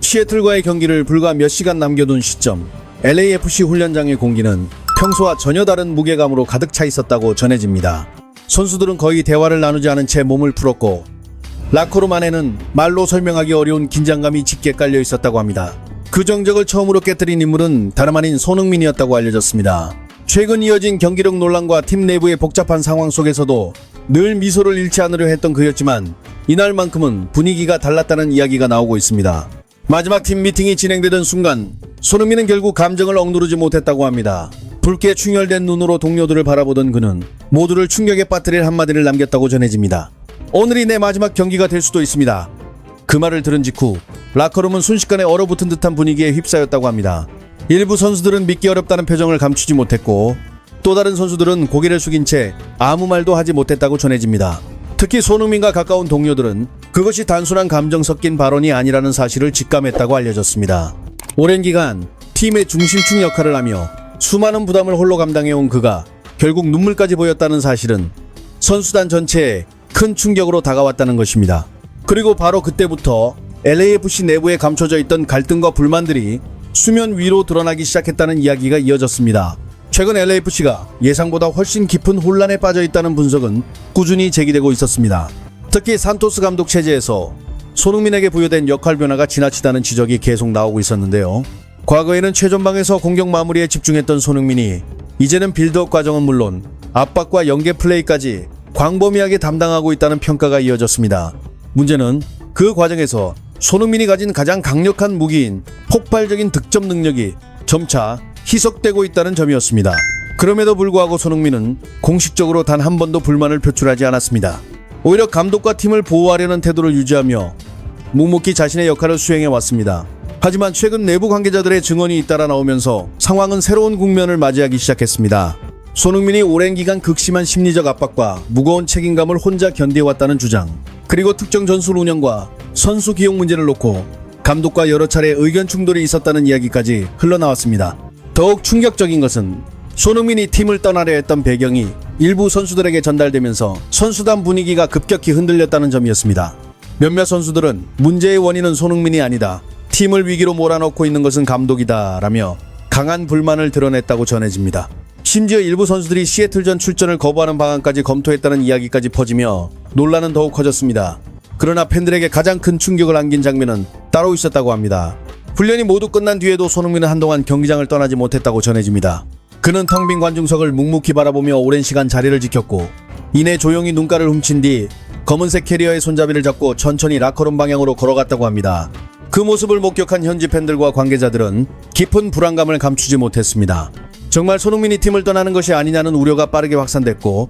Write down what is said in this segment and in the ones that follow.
시애틀과의 경기를 불과 몇 시간 남겨둔 시점, LAFC 훈련장의 공기는 평소와 전혀 다른 무게감으로 가득 차 있었다고 전해집니다. 선수들은 거의 대화를 나누지 않은 채 몸을 풀었고 라커룸 안에는 말로 설명하기 어려운 긴장감이 짙게 깔려 있었다고 합니다. 그 정적을 처음으로 깨뜨린 인물은 다름 아닌 손흥민이었다고 알려졌습니다. 최근 이어진 경기력 논란과 팀 내부의 복잡한 상황 속에서도 늘 미소를 잃지 않으려 했던 그였지만 이날만큼은 분위기가 달랐다는 이야기가 나오고 있습니다. 마지막 팀 미팅이 진행되던 순간 손흥민은 결국 감정을 억누르지 못했다고 합니다. 붉게 충혈된 눈으로 동료들을 바라보던 그는 모두를 충격에 빠뜨릴 한마디를 남겼다고 전해집니다. 오늘이 내 마지막 경기가 될 수도 있습니다. 그 말을 들은 직후 라커룸은 순식간에 얼어붙은 듯한 분위기에 휩싸였다고 합니다. 일부 선수들은 믿기 어렵다는 표정을 감추지 못했고 또 다른 선수들은 고개를 숙인 채 아무 말도 하지 못했다고 전해집니다. 특히 손흥민과 가까운 동료들은 그것이 단순한 감정 섞인 발언이 아니라는 사실을 직감했다고 알려졌습니다. 오랜 기간 팀의 중심축 역할을 하며 수많은 부담을 홀로 감당해온 그가 결국 눈물까지 보였다는 사실은 선수단 전체에 큰 충격으로 다가왔다는 것입니다. 그리고 바로 그때부터 LAFC 내부에 감춰져 있던 갈등과 불만들이 수면 위로 드러나기 시작했다는 이야기가 이어졌습니다. 최근 LAFC가 예상보다 훨씬 깊은 혼란에 빠져 있다는 분석은 꾸준히 제기되고 있었습니다. 특히 산토스 감독 체제에서 손흥민에게 부여된 역할 변화가 지나치다는 지적이 계속 나오고 있었는데요. 과거에는 최전방에서 공격 마무리에 집중했던 손흥민이 이제는 빌드업 과정은 물론 압박과 연계 플레이까지 광범위하게 담당하고 있다는 평가가 이어졌습니다. 문제는 그 과정에서 손흥민이 가진 가장 강력한 무기인 폭발적인 득점 능력이 점차 희석되고 있다는 점이었습니다. 그럼에도 불구하고 손흥민은 공식적으로 단 한 번도 불만을 표출하지 않았습니다. 오히려 감독과 팀을 보호하려는 태도를 유지하며 묵묵히 자신의 역할을 수행해 왔습니다. 하지만 최근 내부 관계자들의 증언이 잇따라 나오면서 상황은 새로운 국면을 맞이하기 시작했습니다. 손흥민이 오랜 기간 극심한 심리적 압박과 무거운 책임감을 혼자 견뎌왔다는 주장, 그리고 특정 전술 운영과 선수 기용 문제를 놓고 감독과 여러 차례 의견 충돌이 있었다는 이야기까지 흘러나왔습니다. 더욱 충격적인 것은 손흥민이 팀을 떠나려 했던 배경이 일부 선수들에게 전달되면서 선수단 분위기가 급격히 흔들렸다는 점이었습니다. 몇몇 선수들은 문제의 원인은 손흥민이 아니다, 팀을 위기로 몰아넣고 있는 것은 감독이다 라며 강한 불만을 드러냈다고 전해집니다. 심지어 일부 선수들이 시애틀전 출전을 거부하는 방안까지 검토했다는 이야기까지 퍼지며 논란은 더욱 커졌습니다. 그러나 팬들에게 가장 큰 충격을 안긴 장면은 따로 있었다고 합니다. 훈련이 모두 끝난 뒤에도 손흥민은 한동안 경기장을 떠나지 못했다고 전해집니다. 그는 텅 빈 관중석을 묵묵히 바라보며 오랜 시간 자리를 지켰고 이내 조용히 눈가를 훔친 뒤 검은색 캐리어의 손잡이를 잡고 천천히 라커룸 방향으로 걸어갔다고 합니다. 그 모습을 목격한 현지 팬들과 관계자들은 깊은 불안감을 감추지 못했습니다. 정말 손흥민이 팀을 떠나는 것이 아니냐는 우려가 빠르게 확산됐고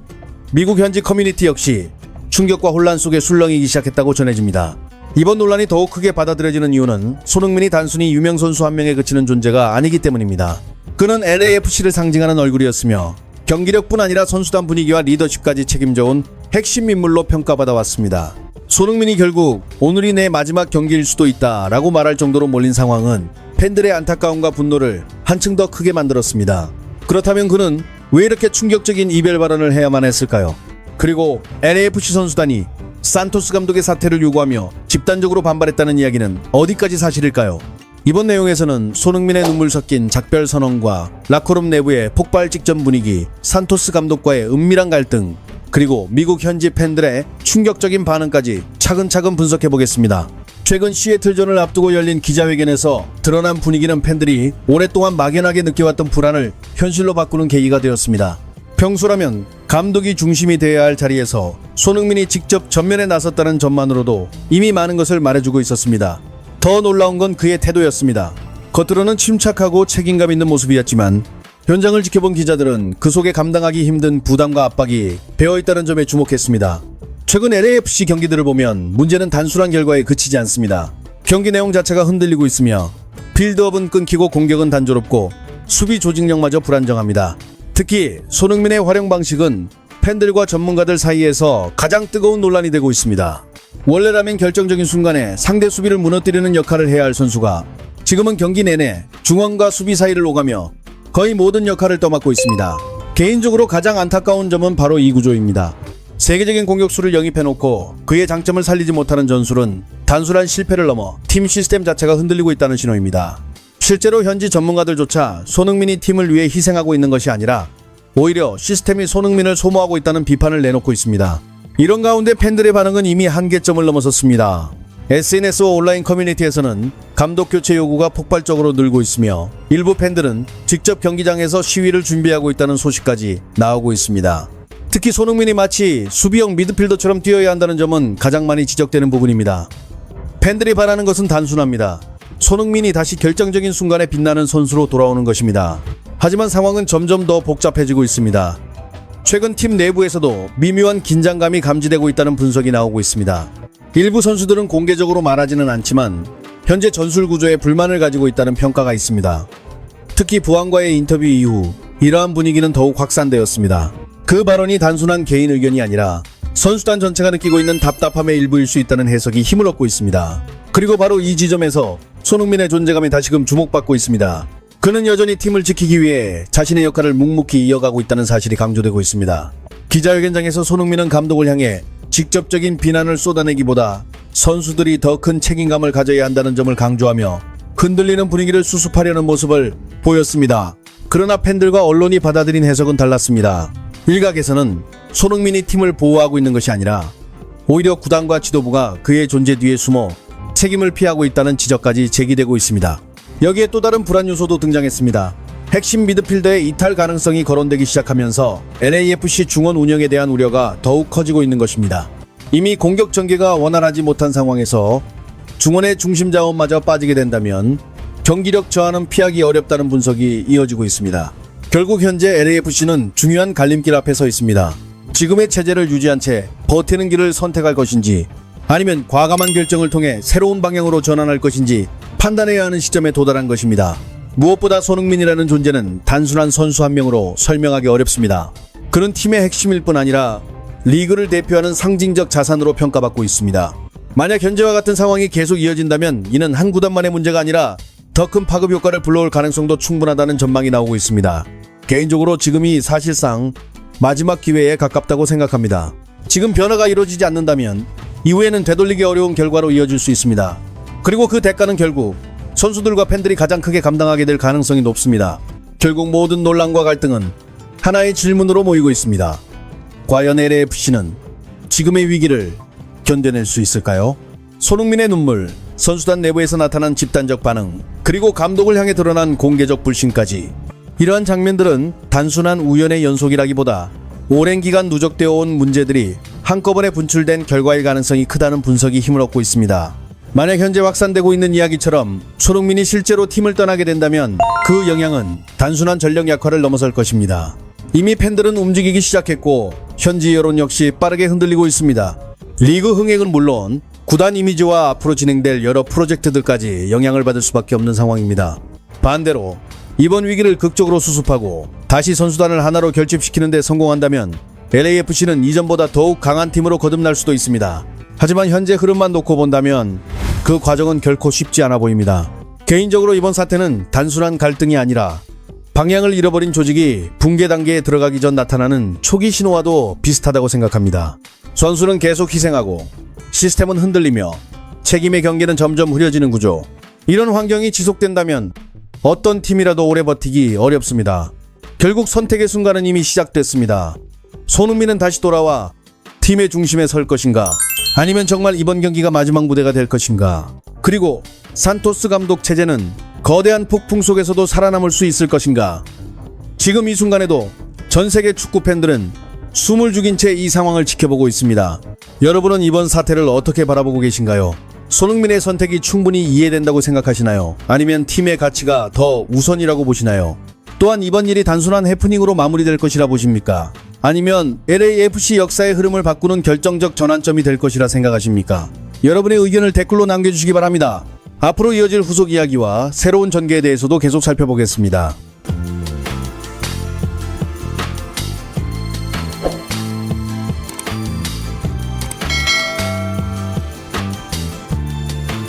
미국 현지 커뮤니티 역시 충격과 혼란 속에 술렁이기 시작했다고 전해집니다. 이번 논란이 더욱 크게 받아들여지는 이유는 손흥민이 단순히 유명 선수 한 명에 그치는 존재가 아니기 때문입니다. 그는 LAFC를 상징하는 얼굴이었으며 경기력뿐 아니라 선수단 분위기와 리더십까지 책임져온 핵심 인물로 평가받아 왔습니다. 손흥민이 결국 오늘이 내 마지막 경기일 수도 있다 라고 말할 정도로 몰린 상황은 팬들의 안타까움과 분노를 한층 더 크게 만들었습니다. 그렇다면 그는 왜 이렇게 충격적인 이별 발언을 해야만 했을까요? 그리고 LAFC 선수단이 산토스 감독의 사퇴를 요구하며 집단적으로 반발했다는 이야기는 어디까지 사실일까요? 이번 내용에서는 손흥민의 눈물 섞인 작별 선언과 라커룸 내부의 폭발 직전 분위기, 산토스 감독과의 은밀한 갈등, 그리고 미국 현지 팬들의 충격적인 반응까지 차근차근 분석해보겠습니다. 최근 시애틀전을 앞두고 열린 기자회견에서 드러난 분위기는 팬들이 오랫동안 막연하게 느껴왔던 불안을 현실로 바꾸는 계기가 되었습니다. 평소라면 감독이 중심이 되어야 할 자리에서 손흥민이 직접 전면에 나섰다는 점만으로도 이미 많은 것을 말해주고 있었습니다. 더 놀라운 건 그의 태도였습니다. 겉으로는 침착하고 책임감 있는 모습이었지만 현장을 지켜본 기자들은 그 속에 감당하기 힘든 부담과 압박이 배어있다는 점에 주목했습니다. 최근 LAFC 경기들을 보면 문제는 단순한 결과에 그치지 않습니다. 경기 내용 자체가 흔들리고 있으며 빌드업은 끊기고 공격은 단조롭고 수비 조직력마저 불안정합니다. 특히 손흥민의 활용 방식은 팬들과 전문가들 사이에서 가장 뜨거운 논란이 되고 있습니다. 원래라면 결정적인 순간에 상대 수비를 무너뜨리는 역할을 해야 할 선수가 지금은 경기 내내 중원과 수비 사이를 오가며 거의 모든 역할을 떠맡고 있습니다. 개인적으로 가장 안타까운 점은 바로 이 구조입니다. 세계적인 공격수를 영입해놓고 그의 장점을 살리지 못하는 전술은 단순한 실패를 넘어 팀 시스템 자체가 흔들리고 있다는 신호입니다. 실제로 현지 전문가들조차 손흥민이 팀을 위해 희생하고 있는 것이 아니라 오히려 시스템이 손흥민을 소모하고 있다는 비판을 내놓고 있습니다. 이런 가운데 팬들의 반응은 이미 한계점을 넘어섰습니다. SNS와 온라인 커뮤니티에서는 감독 교체 요구가 폭발적으로 늘고 있으며 일부 팬들은 직접 경기장에서 시위를 준비하고 있다는 소식까지 나오고 있습니다. 특히 손흥민이 마치 수비형 미드필더처럼 뛰어야 한다는 점은 가장 많이 지적되는 부분입니다. 팬들이 바라는 것은 단순합니다. 손흥민이 다시 결정적인 순간에 빛나는 선수로 돌아오는 것입니다. 하지만 상황은 점점 더 복잡해지고 있습니다. 최근 팀 내부에서도 미묘한 긴장감이 감지되고 있다는 분석이 나오고 있습니다. 일부 선수들은 공개적으로 말하지는 않지만 현재 전술 구조에 불만을 가지고 있다는 평가가 있습니다. 특히 부항과의 인터뷰 이후 이러한 분위기는 더욱 확산되었습니다. 그 발언이 단순한 개인 의견이 아니라 선수단 전체가 느끼고 있는 답답함의 일부일 수 있다는 해석이 힘을 얻고 있습니다. 그리고 바로 이 지점에서 손흥민의 존재감이 다시금 주목받고 있습니다. 그는 여전히 팀을 지키기 위해 자신의 역할을 묵묵히 이어가고 있다는 사실이 강조되고 있습니다. 기자회견장에서 손흥민은 감독을 향해 직접적인 비난을 쏟아내기보다 선수들이 더 큰 책임감을 가져야 한다는 점을 강조하며 흔들리는 분위기를 수습하려는 모습을 보였습니다. 그러나 팬들과 언론이 받아들인 해석은 달랐습니다. 일각에서는 손흥민이 팀을 보호하고 있는 것이 아니라 오히려 구단과 지도부가 그의 존재 뒤에 숨어 책임을 피하고 있다는 지적까지 제기되고 있습니다. 여기에 또 다른 불안 요소도 등장했습니다. 핵심 미드필더의 이탈 가능성이 거론되기 시작하면서 LAFC 중원 운영에 대한 우려가 더욱 커지고 있는 것입니다. 이미 공격 전개가 원활하지 못한 상황에서 중원의 중심 자원마저 빠지게 된다면 경기력 저하는 피하기 어렵다는 분석이 이어지고 있습니다. 결국 현재 LAFC는 중요한 갈림길 앞에 서 있습니다. 지금의 체제를 유지한 채 버티는 길을 선택할 것인지 아니면 과감한 결정을 통해 새로운 방향으로 전환할 것인지 판단해야 하는 시점에 도달한 것입니다. 무엇보다 손흥민이라는 존재는 단순한 선수 한 명으로 설명하기 어렵습니다. 그는 팀의 핵심일 뿐 아니라 리그를 대표하는 상징적 자산으로 평가받고 있습니다. 만약 현재와 같은 상황이 계속 이어진다면 이는 한 구단만의 문제가 아니라 더 큰 파급 효과를 불러올 가능성도 충분하다는 전망이 나오고 있습니다. 개인적으로 지금이 사실상 마지막 기회에 가깝다고 생각합니다. 지금 변화가 이루어지지 않는다면 이후에는 되돌리기 어려운 결과로 이어질 수 있습니다. 그리고 그 대가는 결국 선수들과 팬들이 가장 크게 감당하게 될 가능성이 높습니다. 결국 모든 논란과 갈등은 하나의 질문으로 모이고 있습니다. 과연 LAFC는 지금의 위기를 견뎌낼 수 있을까요? 손흥민의 눈물, 선수단 내부에서 나타난 집단적 반응, 그리고 감독을 향해 드러난 공개적 불신까지 이러한 장면들은 단순한 우연의 연속이라기보다 오랜 기간 누적되어 온 문제들이 한꺼번에 분출된 결과일 가능성이 크다는 분석이 힘을 얻고 있습니다. 만약 현재 확산되고 있는 이야기처럼 손흥민이 실제로 팀을 떠나게 된다면 그 영향은 단순한 전력 약화를 넘어설 것입니다. 이미 팬들은 움직이기 시작했고 현지 여론 역시 빠르게 흔들리고 있습니다. 리그 흥행은 물론 구단 이미지와 앞으로 진행될 여러 프로젝트들까지 영향을 받을 수밖에 없는 상황입니다. 반대로 이번 위기를 극적으로 수습하고 다시 선수단을 하나로 결집시키는 데 성공한다면 LAFC는 이전보다 더욱 강한 팀으로 거듭날 수도 있습니다. 하지만 현재 흐름만 놓고 본다면 그 과정은 결코 쉽지 않아 보입니다. 개인적으로 이번 사태는 단순한 갈등이 아니라 방향을 잃어버린 조직이 붕괴 단계에 들어가기 전 나타나는 초기 신호와도 비슷하다고 생각합니다. 선수는 계속 희생하고 시스템은 흔들리며 책임의 경계는 점점 흐려지는 구조. 이런 환경이 지속된다면 어떤 팀이라도 오래 버티기 어렵습니다. 결국 선택의 순간은 이미 시작됐습니다. 손흥민은 다시 돌아와 팀의 중심에 설 것인가? 아니면 정말 이번 경기가 마지막 무대가 될 것인가? 그리고 산토스 감독 체제는 거대한 폭풍 속에서도 살아남을 수 있을 것인가? 지금 이 순간에도 전 세계 축구 팬들은 숨을 죽인 채 이 상황을 지켜보고 있습니다. 여러분은 이번 사태를 어떻게 바라보고 계신가요? 손흥민의 선택이 충분히 이해된다고 생각하시나요? 아니면 팀의 가치가 더 우선이라고 보시나요? 또한 이번 일이 단순한 해프닝으로 마무리될 것이라 보십니까? 아니면 LAFC 역사의 흐름을 바꾸는 결정적 전환점이 될 것이라 생각하십니까? 여러분의 의견을 댓글로 남겨주시기 바랍니다. 앞으로 이어질 후속 이야기와 새로운 전개에 대해서도 계속 살펴보겠습니다.